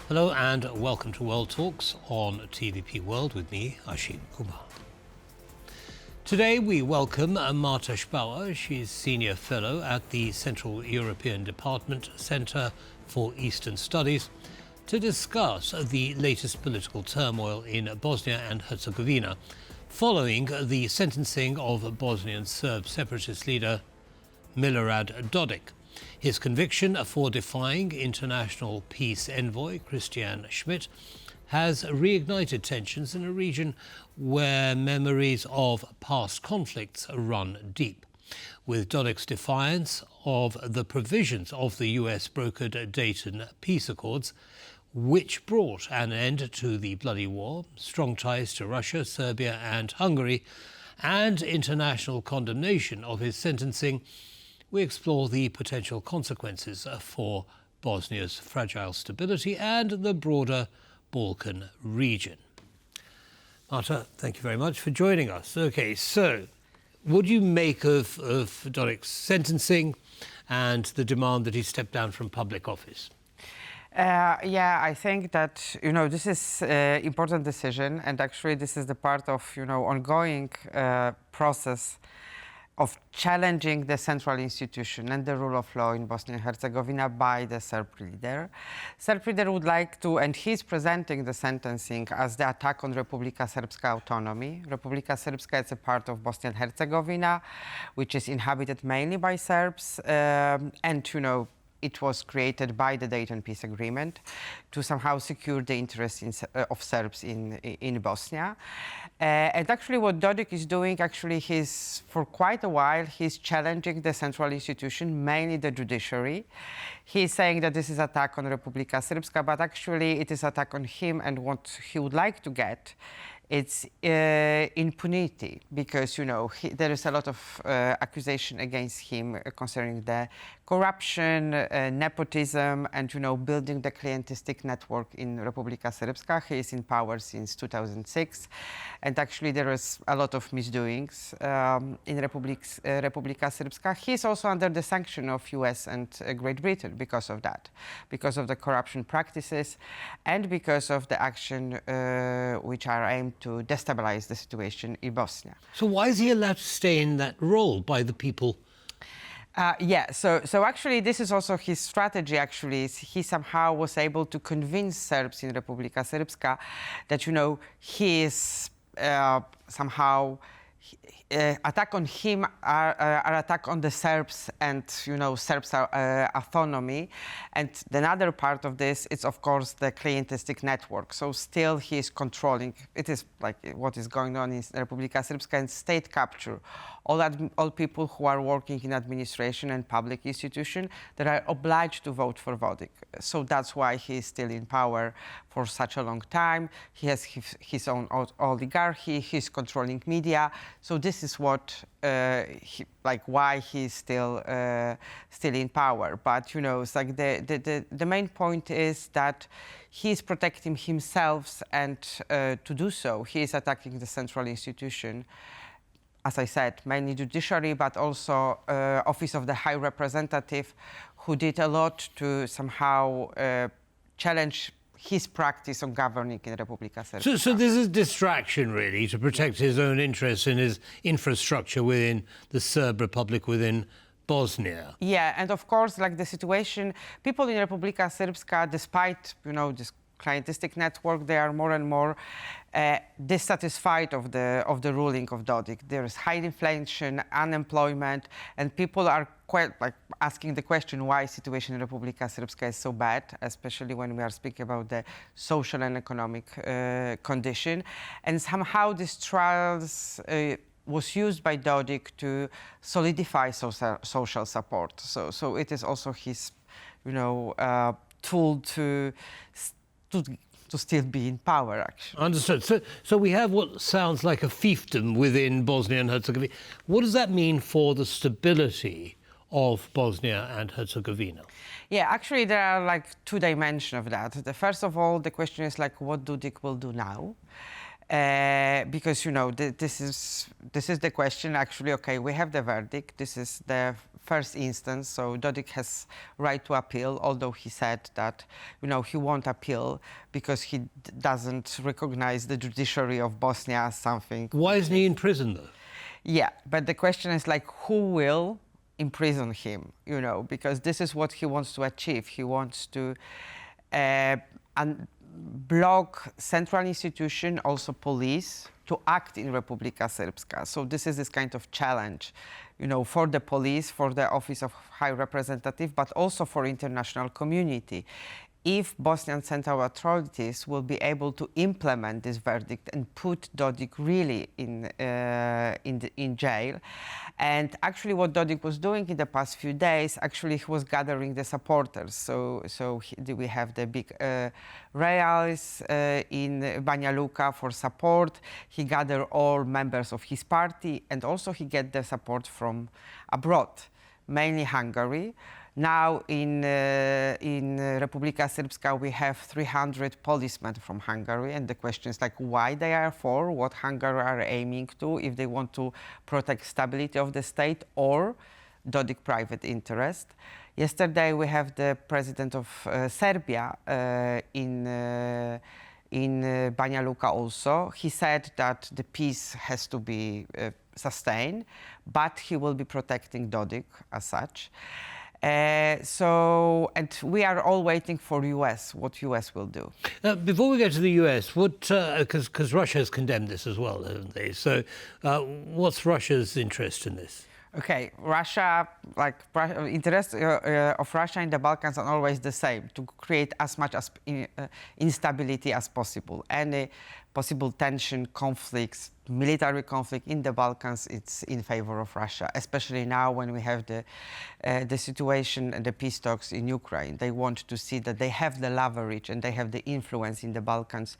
Hello and welcome to World Talks on TVP World with me, Ashim Kumar. Today we welcome Marta Szpala. She's Senior Fellow at the Central European Department Centre for Eastern Studies to discuss the latest political turmoil in Bosnia and Herzegovina following the sentencing of Bosnian Serb separatist leader Milorad Dodik. His conviction for defying international peace envoy Christian Schmidt has reignited tensions in a region where memories of past conflicts run deep. With Dodik's defiance of the provisions of the US-brokered Dayton peace accords, which brought an end to the bloody war, strong ties to Russia, Serbia and Hungary, and international condemnation of his sentencing, we explore the potential consequences for Bosnia's fragile stability and the broader Balkan region. Marta, thank you very much for joining us. Okay, so what do you make of Dodik's sentencing and the demand that he step down from public office? I think that, this is an important decision, and actually this is the part of, ongoing process of challenging the central institution and the rule of law in Bosnia and Herzegovina by the Serb leader. Serb leader would like to, and he's presenting the sentencing as the attack on Republika Srpska autonomy. Republika Srpska is a part of Bosnia and Herzegovina, which is inhabited mainly by Serbs, it was created by the Dayton Peace Agreement to somehow secure the interests of Serbs in Bosnia. And actually what Dodik is doing, for quite a while, he's challenging the central institution, mainly the judiciary. He's saying that this is attack on Republika Srpska, but actually it is attack on him, and what he would like to get, it's impunity, because, there is a lot of accusation against him concerning the corruption, nepotism, and, building the clientelistic network in Republika Srpska. He is in power since 2006, and actually there is a lot of misdoings in Republika Srpska. He's also under the sanction of US and Great Britain because of that, because of the corruption practices, and because of the action which are aimed to destabilize the situation in Bosnia. So why is he allowed to stay in that role by the people? So actually this is also his strategy. He somehow was able to convince Serbs in Republika Srpska that, he is somehow attack on him are attack on the Serbs and, Serbs' autonomy. And another part of this is, of course, the clientelistic network. So still he is controlling. It is like what is going on in Republika Srpska, and state capture. All people who are working in administration and public institution that are obliged to vote for Dodik. So that's why he is still in power for such a long time. He has his own oligarchy. He's controlling media. So this is what why he's still in power. But it's like the main point is that he's protecting himself, and to do so, he is attacking the central institution. As I said, mainly judiciary, but also Office of the High Representative, who did a lot to somehow challenge his practice of governing in Republika Srpska. So this is distraction, really, to protect his own interests in his infrastructure within the Serb Republic, within Bosnia. Yeah, and of course, the situation, people in Republika Srpska, despite, this clientelistic network, they are more and more dissatisfied of the ruling of Dodik. There is high inflation, unemployment, and people are quite asking the question why situation in Republika Srpska is so bad, especially when we are speaking about the social and economic condition. And somehow these trials was used by Dodik to solidify social support. So it is also his, tool to still be in power, actually. Understood. So we have what sounds like a fiefdom within Bosnia and Herzegovina. What does that mean for the stability of Bosnia and Herzegovina? Yeah, actually there are two dimensions of that. First of all, the question is what Dodik will do now. Because this is the question. Actually, okay, we have the verdict. This is the first instance, so Dodik has right to appeal, although he said that, he won't appeal because he doesn't recognize the judiciary of Bosnia as something. Why isn't he in prison, though? Yeah, but the question is, like, who will imprison him, because this is what he wants to achieve. He wants to block central institution, also police, to act in Republika Srpska. So this is this kind of challenge, for the police, for the Office of High Representative, but also for international community. If Bosnian central authorities will be able to implement this verdict and put Dodik really in jail. And actually what Dodik was doing in the past few days, actually he was gathering the supporters. So we have the big rallies in Banja Luka for support. He gathered all members of his party, and also he get the support from abroad, mainly Hungary. Now in Republika Srpska we have 300 policemen from Hungary, and the question is, like, why they are for, what Hungary are aiming to, if they want to protect stability of the state or Dodik private interest. Yesterday we have the president of Serbia in Banja Luka also. He said that the peace has to be sustained, but he will be protecting Dodik as such. And we are all waiting for US, what US will do. Before we go to the US, because Russia has condemned this as well, haven't they? So what's Russia's interest in this? Okay, interest of Russia in the Balkans are always the same, to create as much as instability as possible. Any possible tension, conflicts, military conflict in the Balkans, it's in favor of Russia, especially now when we have the situation and the peace talks in Ukraine. They want to see that they have the leverage and they have the influence in the Balkans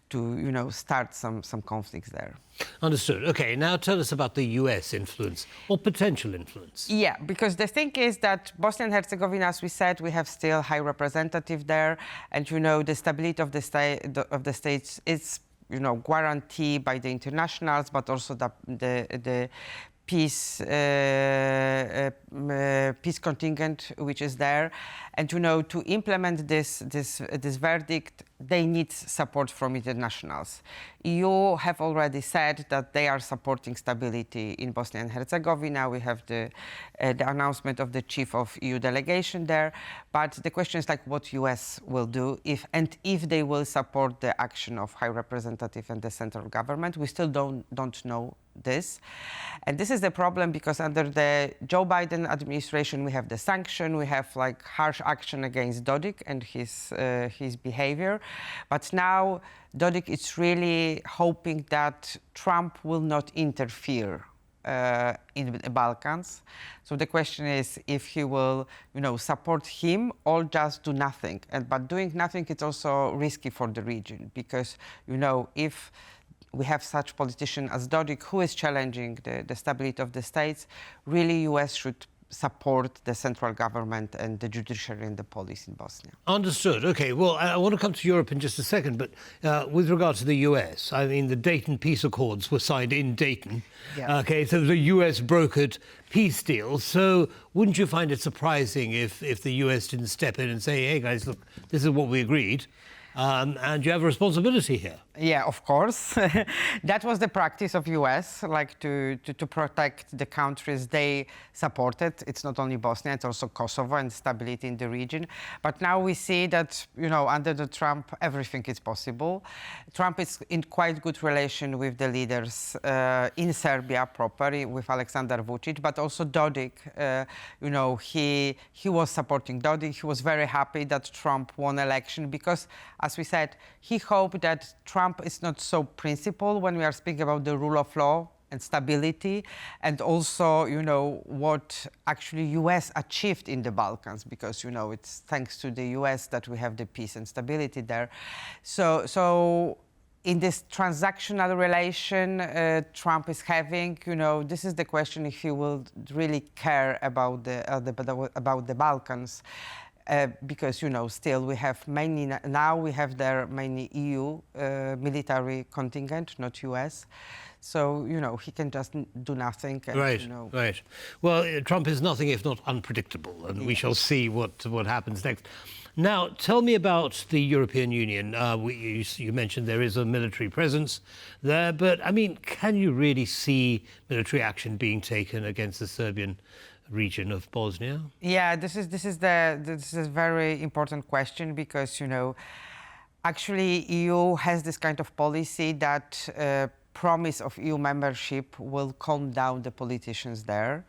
to, start some conflicts there. Understood. Okay, now tell us about the US influence, or potential influence. Yeah, because the thing is that Bosnia and Herzegovina, as we said, we have still high representative there, and the stability of the states is guaranteed by the internationals, but also the peace contingent which is there, and to implement this verdict, they need support from internationals. EU have already said that they are supporting stability in Bosnia and Herzegovina. We have the announcement of the chief of EU delegation there, but the question is, like, what US will do if they will support the action of High Representative and the central government. We still don't know this, and this is the problem, because under the Joe Biden administration we have the sanction, we have like harsh action against Dodik and his behavior, but now Dodik is really hoping that Trump will not interfere in the Balkans. So the question is if he will, support him or just do nothing. But doing nothing, it's also risky for the region, because, if we have such politician as Dodik, who is challenging the stability of the states, really US should support the central government and the judiciary and the police in Bosnia. Understood. Okay, well, I want to come to Europe in just a second, but with regard to the US, I mean, the Dayton Peace Accords were signed in Dayton. Yeah. Okay, so the US brokered peace deal. So wouldn't you find it surprising if the US didn't step in and say, hey, guys, look, this is what we agreed, and you have a responsibility here? Yeah, of course. That was the practice of US, like to protect the countries they supported. It's not only Bosnia, it's also Kosovo and stability in the region. But now we see that, under the Trump, everything is possible. Trump is in quite good relation with the leaders in Serbia properly, with Alexander Vučić, but also Dodik. He was supporting Dodik. He was very happy that Trump won election because, as we said, he hoped that Trump is not so principled when we are speaking about the rule of law and stability, and also, what actually US achieved in the Balkans, because, it's thanks to the US that we have the peace and stability there. So in this transactional relation Trump is having, this is the question if he will really care about the Balkans. because, still we have now we have there mainly EU military contingent, not US. So, he can just do nothing. And, Right. Well, Trump is nothing if not unpredictable, and we shall see what happens next. Now, tell me about the European Union. You mentioned there is a military presence there, but, I mean, can you really see military action being taken against the Serbian region of Bosnia? Yeah, this is a very important question because, actually EU has this kind of policy that promise of EU membership will calm down the politicians there.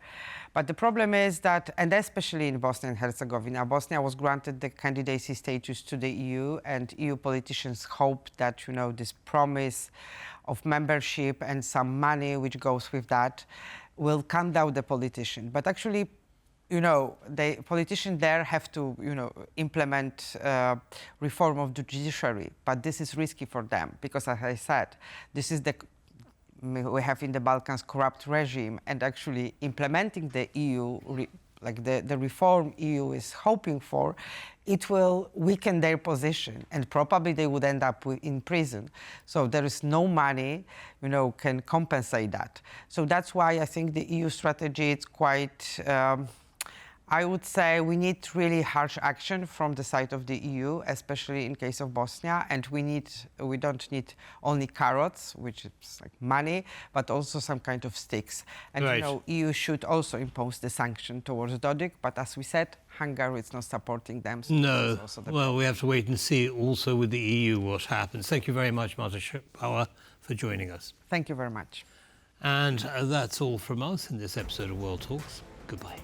But the problem is that, and especially in Bosnia and Herzegovina, Bosnia was granted the candidacy status to the EU, and EU politicians hope that, this promise of membership and some money which goes with that will calm down the politician. But actually, the politicians there have to, implement reform of the judiciary. But this is risky for them because, as I said, this is we have in the Balkans corrupt regime, and actually implementing the EU, the reform EU is hoping for, it will weaken their position, and probably they would end up in prison. So there is no money, can compensate that. So that's why I think the EU strategy is quite. I would say we need really harsh action from the side of the EU, especially in case of Bosnia, and we don't need only carrots, which is like money, but also some kind of sticks. And EU should also impose the sanction towards Dodik, but as we said, Hungary is not supporting them. So no, well, we have to wait and see also with the EU what happens. Thank you very much, Marta Szpala, for joining us. Thank you very much. And that's all from us in this episode of World Talks. Goodbye.